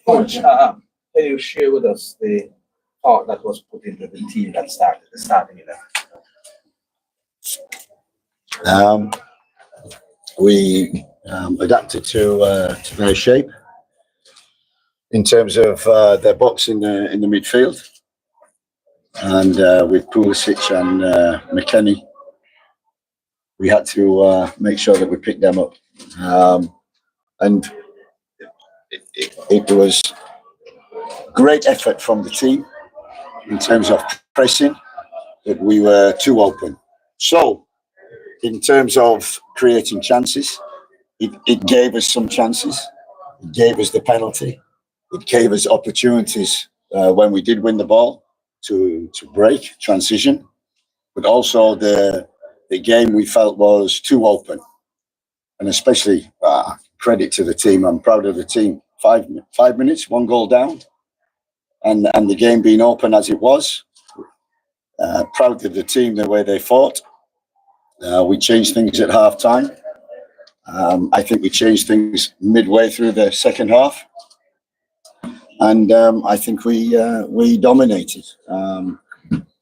Coach, can you share with us the thought that was put into the team that started the starting 11? We adapted to their shape in terms of their box in the midfield, and with Pulisic and McKennie, we had to make sure that we picked them up, and it was great effort from the team in terms of pressing, but we were too open. So, in terms of creating chances, it gave us some chances. It gave us the penalty. It gave us opportunities when we did win the ball to break transition, but also the game we felt was too open. And especially credit to the team. I'm proud of the team. 5 minutes, 1 goal down, and the game being open as it was. Proud of the team, the way they fought. We changed things at half time. I think we changed things midway through the second half, and I think we dominated.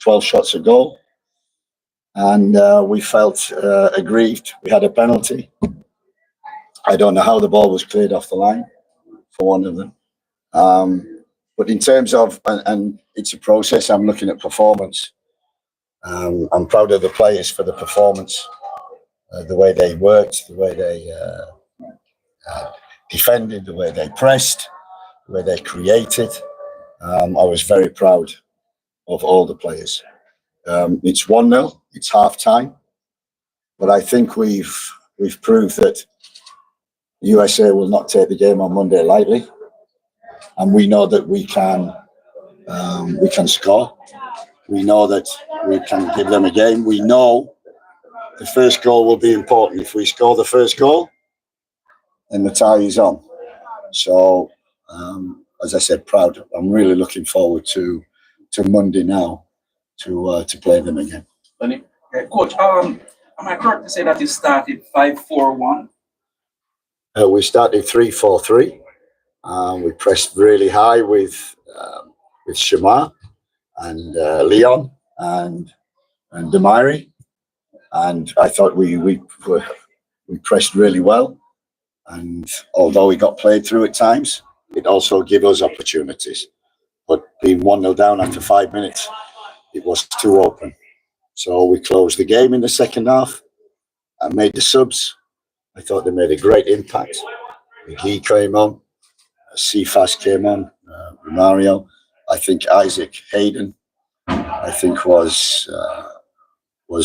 12 shots a goal, and we felt aggrieved. We had a penalty. I don't know how the ball was cleared off the line for one of them. But in terms of, and it's a process, I'm looking at performance. I'm proud of the players for the performance, the way they worked, the way they defended, the way they pressed, the way they created. I was very proud of all the players. It's 1-0, it's half time, but I think we've proved that USA will not take the game on Monday lightly, and we know that we can score. We know that we can give them a game. We know the first goal will be important. If we score the first goal, then the tie is on. So, as I said, proud. I'm really looking forward to Monday now to play them again. Coach, am I correct to say that you started 5-4-1? We started 3-4-3. We pressed really high with Shamar and Leon and Damiri, and I thought we pressed really well. And although we got played through at times, it also gave us opportunities. But being 1-0 down after 5 minutes, it was too open. So we closed the game in the second half and made the subs. I thought they made a great impact. He came on, Cephas came on, Romario. I think Isaac Hayden, I think was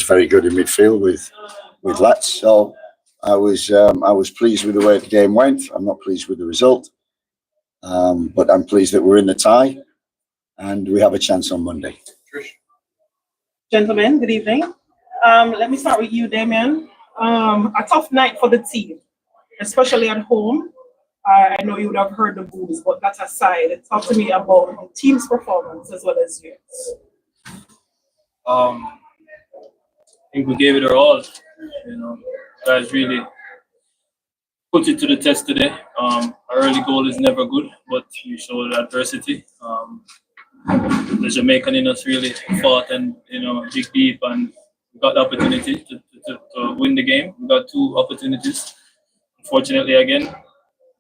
very good in midfield with Letts. So I was pleased with the way the game went. I'm not pleased with the result, but I'm pleased that we're in the tie and we have a chance on Monday. Gentlemen, good evening. Let me start with you, Damion. A tough night for the team, especially at home. I know you would have heard the boos, but that aside, talk to me about the team's performance as well as yours. I think we gave it our all. Guys really put it to the test today. Our early goal is never good, but you showed adversity. The Jamaican in us really fought and dig deep, and we got the opportunity to win the game. We got 2 opportunities. Unfortunately, again,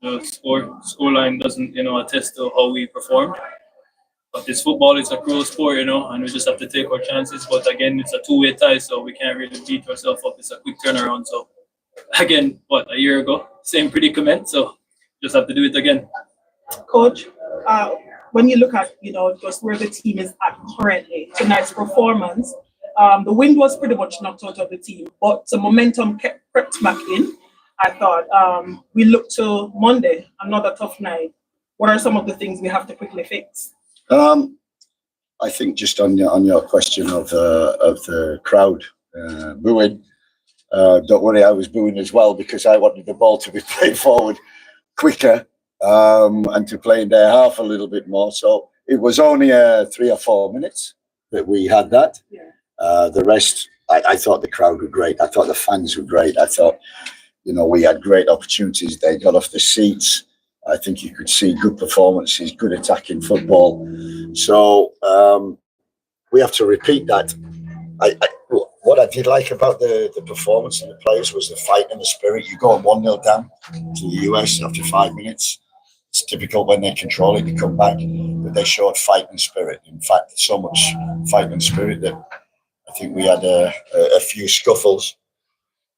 the scoreline doesn't attest to how we performed. But this football is a cruel sport, and we just have to take our chances. But again, it's a 2-way tie, so we can't really beat ourselves up. It's a quick turnaround. So again, a year ago, same predicament. So just have to do it again. Coach, when you look at just where the team is at currently, tonight's performance, the wind was pretty much knocked out of the team, but the momentum crept back in. I thought we look to Monday, another tough night. What are some of the things we have to quickly fix? I think just on your question of the crowd booing, don't worry, I was booing as well because I wanted the ball to be played forward quicker and to play in their half a little bit more. So it was only 3 or 4 minutes that we had that. Yeah. The rest, I thought the crowd were great. I thought the fans were great. I thought, we had great opportunities. They got off the seats. I think you could see good performances, good attacking football. So we have to repeat that. What I did like about the performance of the players was the fight and the spirit. You go 1-0 down to the US after 5 minutes. It's difficult when they control it to come back, but they showed fight and spirit. In fact, so much fight and spirit that I think we had a few scuffles,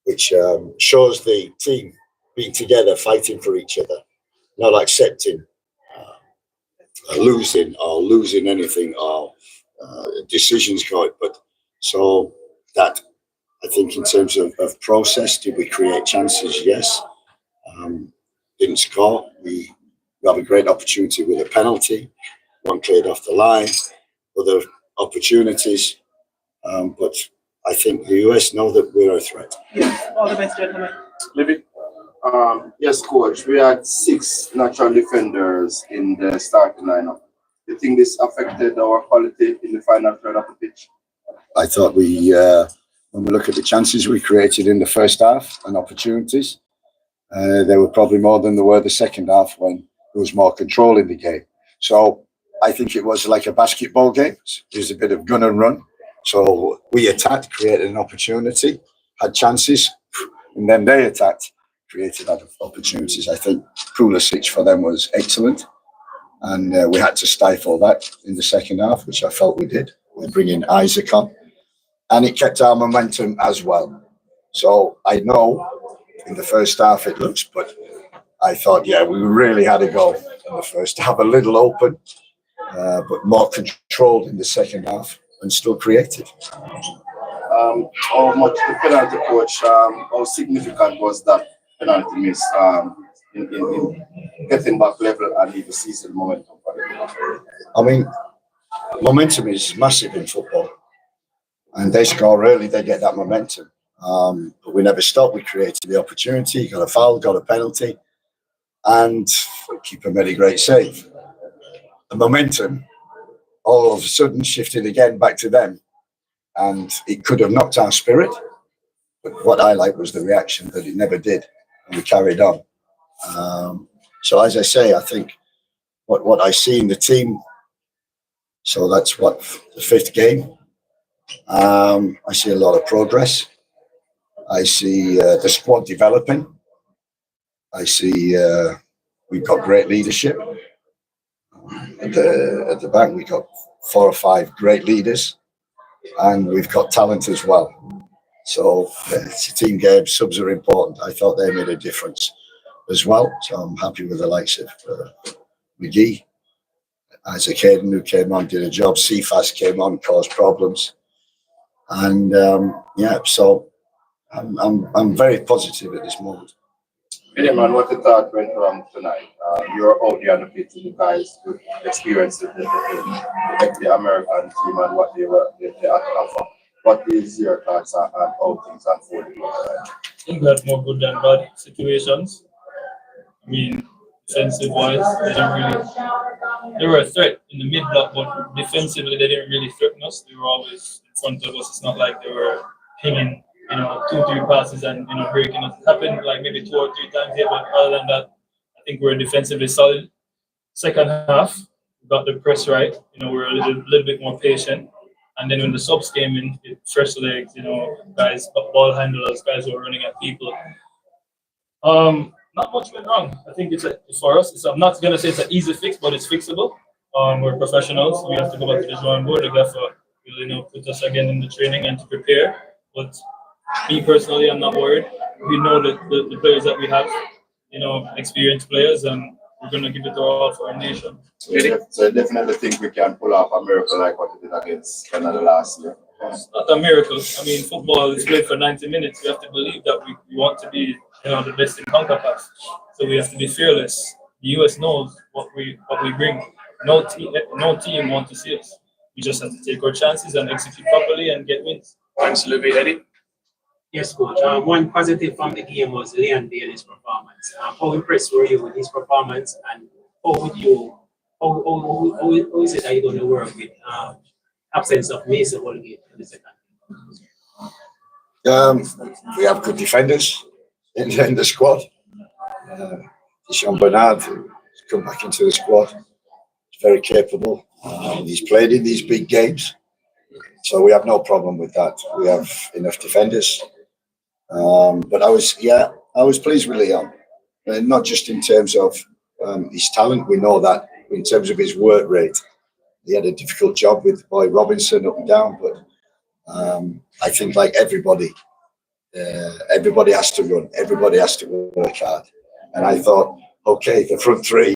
which shows the team being together, fighting for each other, not accepting losing anything or decisions going. But so that, I think, in terms of process, did we create chances? Yes. Didn't score. We have a great opportunity with a penalty, one cleared off the line, other opportunities. But I think the US know that we're a threat. Yes, all the best, gentlemen. Libby? Yes, coach. We had 6 natural defenders in the starting lineup. Do you think this affected our quality in the final third of the pitch? I thought when we look at the chances we created in the first half and opportunities, they were probably more than they were the second half when there was more control in the game. So I think it was like a basketball game. There's a bit of gun and run. So we attacked, created an opportunity, had chances, and then they attacked, created other opportunities. I think Pulisic for them was excellent. And we had to stifle that in the second half, which I felt we did. We're bringing Isaac on. And it kept our momentum as well. So I know in the first half it looks, but I thought, yeah, we really had a go in the first half, a little open, but more controlled in the second half and still creative. How much the penalty, coach? How significant was that penalty miss in getting back level and the season momentum? I mean, momentum is massive in football. And they score early, they get that momentum. But we never stopped. We created the opportunity, got a foul, got a penalty, and the keeper made a great save. The momentum all of a sudden shifted again back to them, and it could have knocked our spirit. But what I liked was the reaction that it never did, and we carried on. So as I say, I think what I see in the team, so that's what, the 5th game. I see a lot of progress. I see the squad developing. I see we've got great leadership. At the back, we've got 4 or 5 great leaders, and we've got talent as well. So it's a team game. Subs are important. I thought they made a difference as well. So I'm happy with the likes of McGee, Isaac Hayden, who came on, did a job. Cephas came on, caused problems. And yeah, so I'm very positive at this moment. Hey man, what you thought went wrong tonight? You're out there on the pitch, you guys could experience the American team and what they had to offer. What is your thoughts on how things unfolded? I think we had more good than bad situations. I mean, defensive wise, they were a threat in the mid block, but defensively they didn't really threaten us. They were always in front of us. It's not like they were pinging, 2-3 passes and breaking us. It happened like maybe 2 or 3 times here, but other than that, I think we're defensively solid. Second half, we got the press right. We're a little bit more patient. And then when the subs came in, fresh legs, guys, ball handlers, guys who are running at people. Not much went wrong. I think for us, I'm not going to say it's an easy fix, but it's fixable. We're professionals. We have to go back to the drawing board. The gaffer will, put us again in the training and to prepare. But me personally, I'm not worried. We know that the players that we have, experienced players, and we're going to give it all for our nation. So I definitely think we can pull off a miracle like what we did against Canada last year. It's not a miracle. I mean, football is played for 90 minutes. We have to believe that we want to be, the best in CONCACAF. So we have to be fearless. The US knows what we bring. No team wants to see us. We just have to take our chances and execute properly and get wins. Thanks, Libby. Eddie? Yes, coach. One positive from the game was Leon Bailey's performance. How impressed were you with his performance, and how is it that you're going to work with absence of Mason Holgate in the second? We have good defenders in the squad. Sean Bernard, who's come back into the squad. He's very capable. He's played in these big games, so we have no problem with that. We have enough defenders. But I was pleased with Leon, and not just in terms of his talent. We know that in terms of his work rate, he had a difficult job with Boy Robinson up and down. But I think, like everybody has to run. Everybody has to work hard. And I thought, okay, the front three